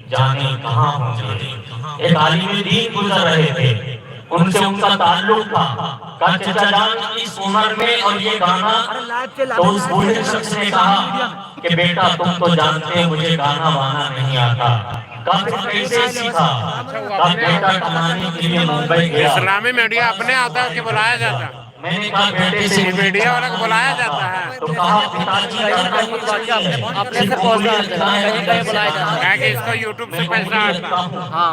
جانے کہاں ہوں گے۔ ایک عالم دین گزر رہے تھے، ان سے ان کا تعلق تھا، کہا چچا جان اس عمر میں اور یہ گانا، تو اس بوڑھے شخص نے کہا کہ بیٹا تم تو جانتے ہیں مجھے گانا وانا نہیں آتا۔ کہا پھر کیسے سیکھا؟ کہا بیٹا کمانے کے لیے ممبئی گیا۔ اسلامی میڈیا اپنے آتا ہے کہ بلایا جاتا ہے؟ میں نے کہا بیٹے سے میڈیا والا کو بلایا جاتا ہے تو کہا پتا جی اپنے سے پہنچنا ہے کہ اس کو یوٹیوب سے پیسہ آتا ہے۔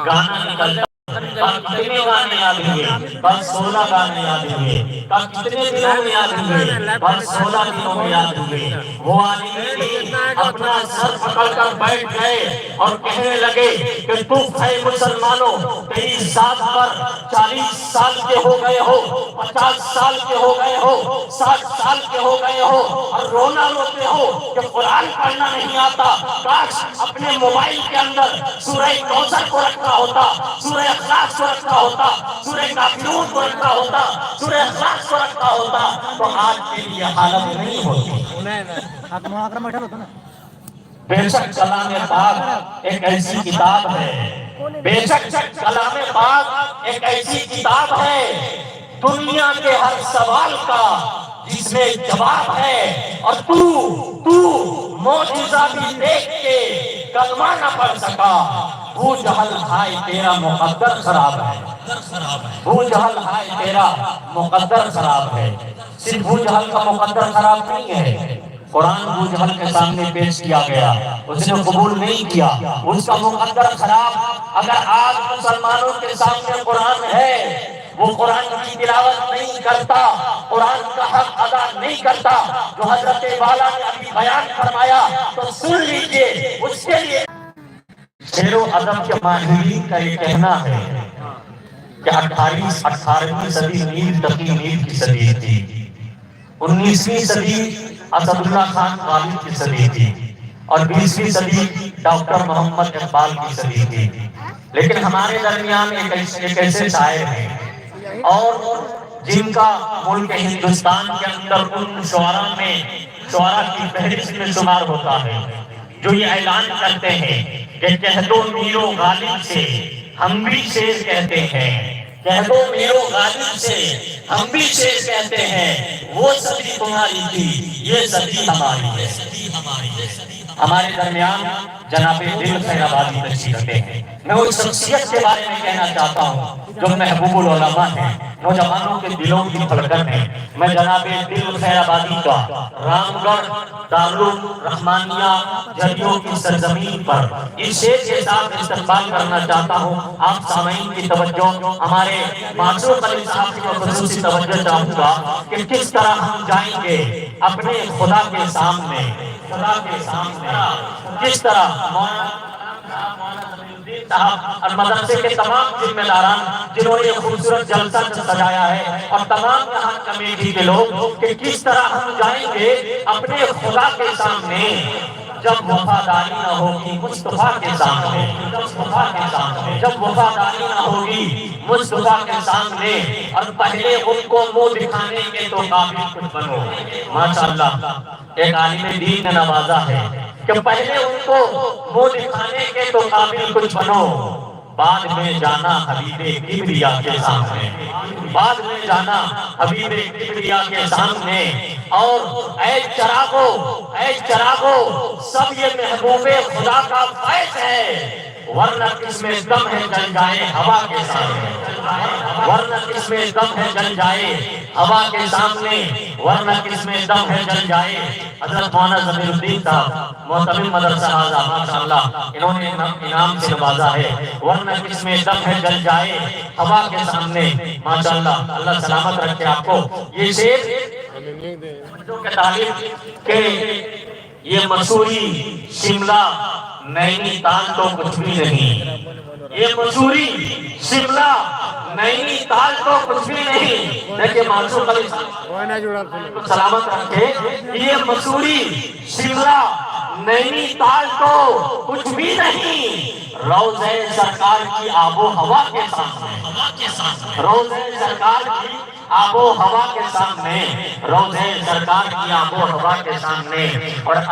گانا نکلتا کتنے گانے یاد ہوئے؟ بس 16 گانے یاد ہوئے۔ کتنے دنوں میں یاد ہوئے؟ بس 16 دنوں میں یاد ہوئے۔ وہ عالم دین اپنا سر پکڑ کر بیٹھ گئے اور کہنے لگے کہ تم اے مسلمانوں تیری ذات پر 40 سال کے ہو گئے ہو، 50 سال کے ہو گئے ہو، 60 سال کے ہو گئے ہو اور رونا روتے ہو کہ قرآن پڑھنا نہیں آتا۔ کاش اپنے موبائل کے اندر سورہ کوثر کو رکھا ہوتا، سورہ اخلاص کو رکھا ہوتا، سورہ کافرون کو رکھا ہوتا، سورہ اخلاص کو رکھا ہوتا تو آج کے لیے حالت نہیں ہوتی۔ بے شک کلام پاک ایک ایسی کتاب ہے، بے شک کلام پاک ایک ایسی کتاب ہے دنیا کے ہر سوال کا جس میں جواب ہے، اور تو معجزہ بھی دیکھ کے کلمہ نہ پڑھ سکا۔ ابو جہل ہائے تیرا مقدر خراب ہے، ابو جہل ہائے تیرا مقدر خراب ہے۔ صرف ابو جہل کا مقدر خراب نہیں ہے، قرآن ابو جہل کے سامنے پیش کیا گیا، اس نے قبول نہیں کیا، اس کا مقدر خراب۔ اگر آج مسلمانوں کے سامنے قرآن ہے، وہ قرآن کی تلاوت نہیں کرتا، قرآن کا حق ادا نہیں کرتا جو حضرت والا نے ابھی بیان فرمایا، تو سن لیجئے اس کے لیے شعر و ادب کے ماہرین کا یہ کہنا ہے کہ 18ویں صدی میر تقی میر کی صدی تھی، 19ویں صدی اسد اللہ خان غالب کی صدی تھی، اور 20ویں صدی ڈاکٹر محمد اقبال کی صدی تھی۔ لیکن ہمارے درمیان ایک ایسے شاعر ہیں اور جن کا ملک ہندوستان کے اندر ان شعراء کی فہرست میں شمار ہوتا ہے، جو یہ اعلان کرتے ہیں کہ کہہ دو میر و غالب سے ہم بھی شعر کہتے ہیں، کہہ دو میر و غالب سے ہم بھی شعر کہتے ہیں، وہ صدی تمہاری تھی یہ صدی ہماری ہے۔ ہمارے درمیان جناب دل خیر آبادی تشریف رکھتے ہیں۔ میں اس شخصیت کے بارے میں کہنا چاہتا ہوں جو محبوب العلماء ہیں، نوجوانوں کے دلوں کی دھڑکن ہے۔ میں جناب دل خیر آبادی کا رام گڑھ دارالرحمانیہ جدیوں کی سرزمین پر اس شعر کے ساتھ استقبال کرنا چاہتا ہوں۔ آپ سامعین کی توجہ، ہمارے معصوم علی صاحب کی خصوصی توجہ چاہوں گا کہ کس طرح ہم جائیں گے اپنے خدا کے سامنے، کس طرح صاحب اور مدرسے کے تمام ذمہ داران جنہوں نے یہ خوبصورت جلسہ سجایا ہے، اور تمام یہاں کمیٹی کے لوگ، کہ کس طرح ہم جائیں گے اپنے خدا کے سامنے جب وفاداری نہ ہوگی مصطفیٰ کے سامنے، جب وفاداری نہ ہوگی مصطفیٰ کے سامنے، اور پہلے ان کو منہ دکھانے کے تو قابل کچھ بنو۔ ماشاءاللہ ایک عالم دین نے نوازا ہے کہ پہلے ان کو منہ دکھانے کے تو قابل کچھ بنو، بعد میں جانا حبیب کبریا کے سامنے، بعد میں جانا حبیب کبریا کے سامنے۔ اور اے چراغو سب یہ محبوب خدا کا فیض ہے، ورنہ کس میں دم ہے جل جائے ہوا کے سامنے، ورنہ کس میں دم ہے جل جائے ہوا کے سامنے، ورنہ کس میں دم ہے جل جائے۔ حضرت مولانا ضمیر الدین صاحب محتمم مدرسہ اعظم، ماشاءاللہ انہوں نے انعام سے نوازا ہے، ورنہ کس میں دم ہے جل جائے ہوا کے سامنے۔ ماشاءاللہ اللہ سلامت رکھے آپ کو۔ یہ شعر کے طالب کہ یہ مسوری شملہ نینی تال تو کچھ بھی نہیں، یہ مسوری شملہ نینی تال تو کچھ بھی نہیں۔ دیکھیں معصوم علی صاحب سلامت رکھے، یہ مسوری شملہ نینی تال تو کچھ بھی نہیں، روضہ سرکار کی آب و ہوا کے سامنے، روضہ سرکار کی آب و ہوا کے سامنے، روضہ سرکار کی آب و ہوا کے سامنے۔ اور